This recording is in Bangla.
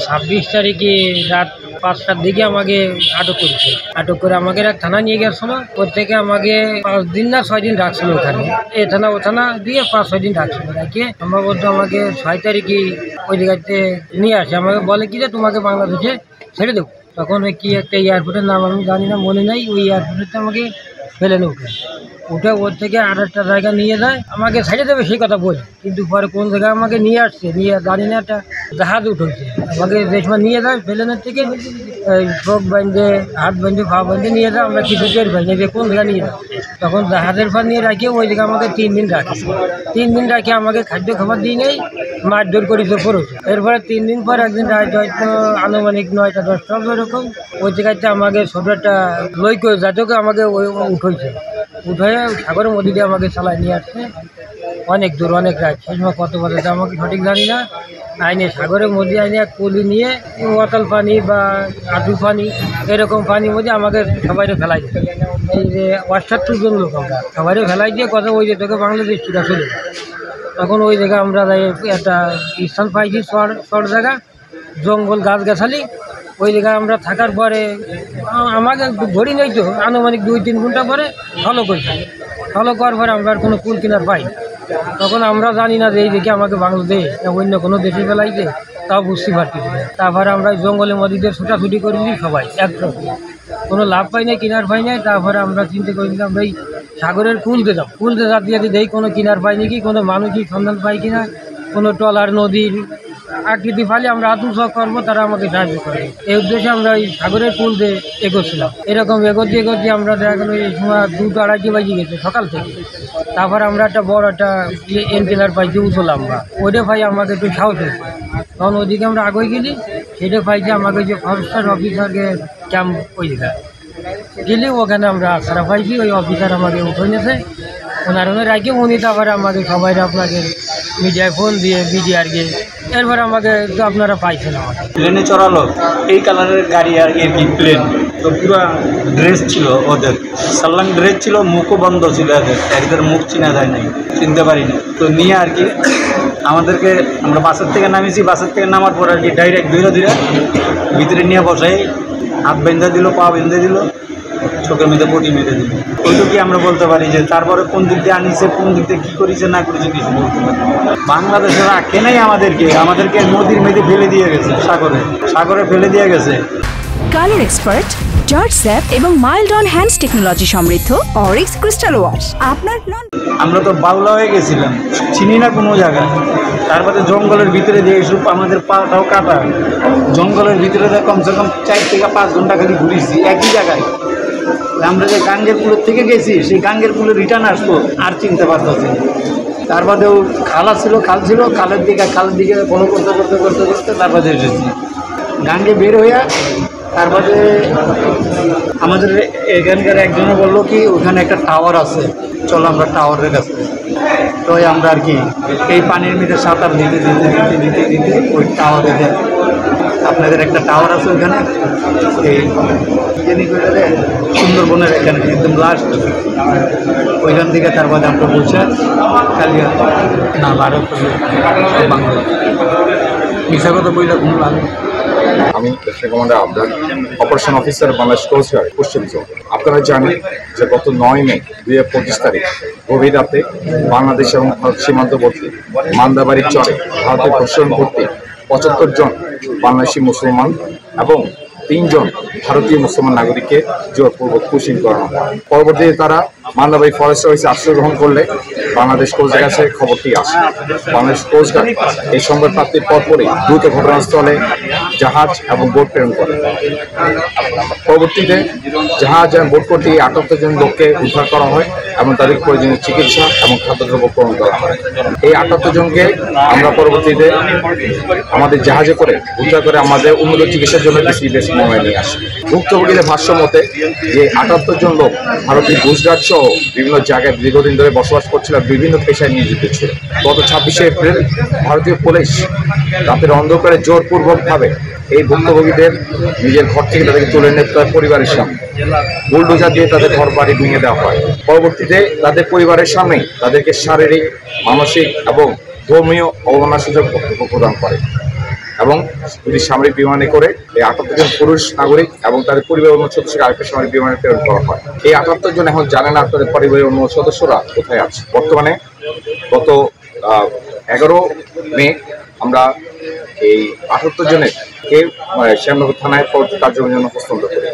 26 তারিখে রাত 5টার দিকে আমাকে আটক করেছে। আটক করে আমাকে এক থানা নিয়ে গেছিল। ওর থেকে আমাকে 5 দিন না 6 দিন রাখছিল ওখানে। এ থানা ও থানা দিয়ে 5-6 দিন রাখছিল। রাখে সম্ভবত আমাকে 6 তারিখে ওই জায়গাতে নিয়ে আসে। আমাকে বলে কি যে তোমাকে বাংলাদেশে ছেড়ে দেবো। তখন ওই কি একটা এয়ারপোর্টের নাম আমি জানি না, মনে নেই। ওই এয়ারপোর্টে আমাকে ফেলে নেই উঠে ওর থেকে আর একটা জায়গা নিয়ে যায়, আমাকে ছেড়ে দেবে সেই কথা বলে। কিন্তু পরে কোন জায়গায় আমাকে নিয়ে আসছে, নিয়ে জানি না, একটা জাহাজ উঠেছে আমাকে যে সময় নিয়ে যায় প্লেনের থেকে চোখ বাঁধে, হাত বাঁধে, পা বাঁধে নিয়ে যায়। আমরা কিছু টের পাই না যে কোন জায়গায় নিয়ে যায়। তখন জাহাজের পর নিয়ে রাখি ওই জায়গায় আমাকে 3 দিন রাখে। 3 দিন রাখে আমাকে খাদ্য খাবার দিয়ে নেই, মারধর করেছে পড়েছে। এরপরে 3 দিন পর একদিন রাত হয়তো আনুমানিক 9টা-10টা এরকম ওই জায়গাতে আমাকে ছোটো একটা লই করে যাতে আমাকে ওই উঠেছে। উঠে সাগরের মধ্যে দিয়ে আমাকে চালায় নিয়ে আসছে অনেক দূর, অনেক রাত। সেই সময় কত বাজে আমাকে সঠিক জানি না। আইনে সাগরের মধ্যে আইনে এক কলি নিয়ে ওয়াতাল পানি বা আটু পানি এরকম পানির মধ্যে আমাকে সবাইরে ফেলাই দেয়। এই যে 78 জন লোক আমরা সবাইরে ফেলাই দিয়ে কথা ওই যে তোকে বাংলাদেশ চূড়া চলে যায়। তখন ওই জায়গায় আমরা একটা স্থান পাইছি, শর্ট জায়গা, জঙ্গল, গাছগাছালি। ওই জায়গায় আমরা থাকার পরে আমাকে ঘড়ি নেই তো, আনুমানিক 2-3 ঘন্টা পরে ফলো করছি। ফলো করার পরে আমরা আর কোনো কুল কিনার পাই। তখন আমরা জানি না যে এই দেখে আমাকে বাংলাদেশ অন্য কোনো দেশে ফেলাইছে, তাও বুঝতে পারছি। তারপরে আমরা জঙ্গলের মধ্যে ছুটাছুটি করে দিই সবাই একসাথে, কোনো লাভ পাই নাই, কিনার পাই নাই। তারপরে আমরা চিন্তা করেছিলাম আমরা এই সাগরের কুলতে যাব। কুলতে যাতে দেখি কোনো কিনার পাই নাকি, কোনো মানুষই সন্ধান পাই কিনা, কোনো ট্রলার নদীর আকৃতি ফালি আমরা আত্মসহ করবো, তারা আমাকে সাহায্য করবে। এই উদ্দেশ্যে আমরা ওই সাগরের পুল দিয়ে এগোচ্ছিলাম। এরকম এগোতে এগোতে আমরা দেখা গেলো এই সময় 2-2:30 বাজে গেছে সকাল থেকে। তারপর আমরা একটা বড় একটা এন্টেনার পাইছি উঠলাম আমরা, ওইটা পাই আমাকে একটু সাহস হয়েছে। তখন ওইদিকে আমরা আগে গেলি, সেটা পাইছি আমাকে যে ফরেস্টার অফিসারকে ক্যাম্প ওই জায়গায় গেলে ওখানে আমরা আশ্রা পাইছি। ওই অফিসার আমাকে উঠে নিয়েছে, ওনার রাখি উনি তারপরে আমাকে সবাই আপনাকে মিডিয়ায় ফোন দিয়ে বিডিআরকে এরপরে আমাকে তো আপনারা পাইছেন। আমাকে প্লেনে চড়ালো, এই কালারের গাড়ি আর কি প্লেন, তো পুরো ড্রেস ছিল ওদের, সাল্লাং ড্রেস ছিল, মুখও বন্ধ ছিল এদের মুখ চিনা যায় নাই, চিনতে পারিনি। তো নিয়ে আর কি আমাদেরকে, আমরা বাসের থেকে নামিয়েছি, বাসের থেকে নামার পর আর কি ডাইরেক্ট ধীরে ধীরে ভিতরে নিয়ে বসাই, হাত বেঁধে দিল, পা বেঁধে দিল, চোখের মধ্যে পটি মেরে দিল। ওইটুকুই আমরা বলতে পারি যে তারপরে কোন দিক দিয়ে আনিছে, কোন দিক দিয়ে কী করেছে না করেছে কিছু বলতে পারি। বাংলাদেশের রাখে নাই আমাদেরকে নদীর মেঝে ফেলে দিয়ে গেছে, সাগরে ফেলে দিয়ে গেছে। কালার এক্সপার্ট, জর্জ স্যাপ এবং মাইল্ড অন হ্যান্ডস টেকনোলজি সমৃদ্ধ অরিক্স ক্রিস্টাল ওয়াশ। আমরা তো বাউলা হয়ে গেছিলাম, চিনি না কোনো জায়গায়। তারপরে জঙ্গলের ভিতরে দিয়ে এসব আমাদের পাটাও কাটা, জঙ্গলের ভিতরে কমসে কম 4 থেকে 5 ঘন্টা খালি ঘুরেছি একই জায়গায়। আমরা যে গাঙ্গের পুলের থেকে গেছি, সেই গাঙ্গের পুলে রিটার্ন আসবো আর চিনতে পারতেছি। তার বাদেও খাল ছিল, খালের দিকে ফলো করতে তারপরে এসেছি গাঙ্গে বের হইয়া। তারপরে আমাদের এখানকার একজনে বললো কি ওখানে একটা টাওয়ার আছে, চলো আমরা টাওয়ারের কাছে। তো আমরা আর কি এই পানির মধ্যে সাঁতার দিতে ওই টাওয়ারে যাই। আপনাদের একটা টাওয়ার আছে ওখানে, এই সুন্দরবনের এখানে একদম লাস্ট, ওইখান থেকে তারপরে আমরা বলছে খালি না ভারত বাংলা মিশা কথা বইলে কোনো লাভ। আমি lieutenant commander Abdar, operation officer Bangladesh coast guard পশ্চিম জোন। আপনারা জানেন যে গত 9 মে 2025 তারিখ গভীর রাতে বাংলাদেশ এবং ভারত সীমান্তবর্তী মান্দাবাড়ির চরে ভারতের প্রশাসন কর্তৃক 75 জন বাংলাদেশি মুসলমান এবং 3 জন ভারতীয় মুসলমান নাগরিককে জোরপূর্বক পুশিং করানো হয়। পরবর্তীতে তারা মান্দাবাড়ি ফরেস্ট অফিসে আশ্রয় গ্রহণ করলে বাংলাদেশ কোস্ট গার্ডের কাছে খবরটি আসে। বাংলাদেশ কোস্ট গার্ড এই সংবাদ প্রাপ্তির পরপরই দ্রুত ঘটনাস্থলে জাহাজ এবং বোট প্রেরণ করে। পরবর্তীতে জাহাজ এবং বোট কর্তৃক 78 জন লোককে উদ্ধার করা হয় এবং তাদের প্রয়োজনীয় চিকিৎসা এবং খাদ্যদ্রব্য প্রদান করা হয়। এই 78 জনকে আমরা পরবর্তীতে আমাদের জাহাজে করে উদ্ধার করে আমাদের উন্নত চিকিৎসার জন্য বেশ সময় নিয়ে আসে। ভুক্তভোগীদের ভাষ্য মতে যে 78 জন লোক ভারতীয় গুজরাট সহ বিভিন্ন জায়গায় দীর্ঘদিন ধরে বসবাস করছিল, বিভিন্ন পেশায় নিয়োজিত ছিল। গত 26শে এপ্রিল ভারতীয় পুলিশ রাতের অন্ধকারে জোরপূর্বকভাবে এই ভুক্তভোগীদের নিজের ঘর থেকে তাদেরকে তুলে এনে তাদের পরিবারের সামনে বুলডোজার দিয়ে তাদের ঘর বাড়ি ভেঙে দেওয়া হয়। পরবর্তীতে তাদের পরিবারের সামনে তাদেরকে শারীরিক, মানসিক এবং ধর্মীয় অবমাননাসূচক বক্তব্য প্রদান করে। এবং দুটি সামরিক বিমানে করে এই 78 জন পুরুষ নাগরিক এবং তাদের পরিবারের অন্য সদস্যকে আরেকটা সামরিক বিমানে প্রেরণ করা হয়। এই 78 জন এখন জানে না তাদের পরিবারের অন্য সদস্যরা কোথায় আছে। বর্তমানে গত 11 মে আমরা এই 78 জনের শ্যামনগর থানায় পরবর্তী কার্যক্রমের জন্য হস্তান্তর করি।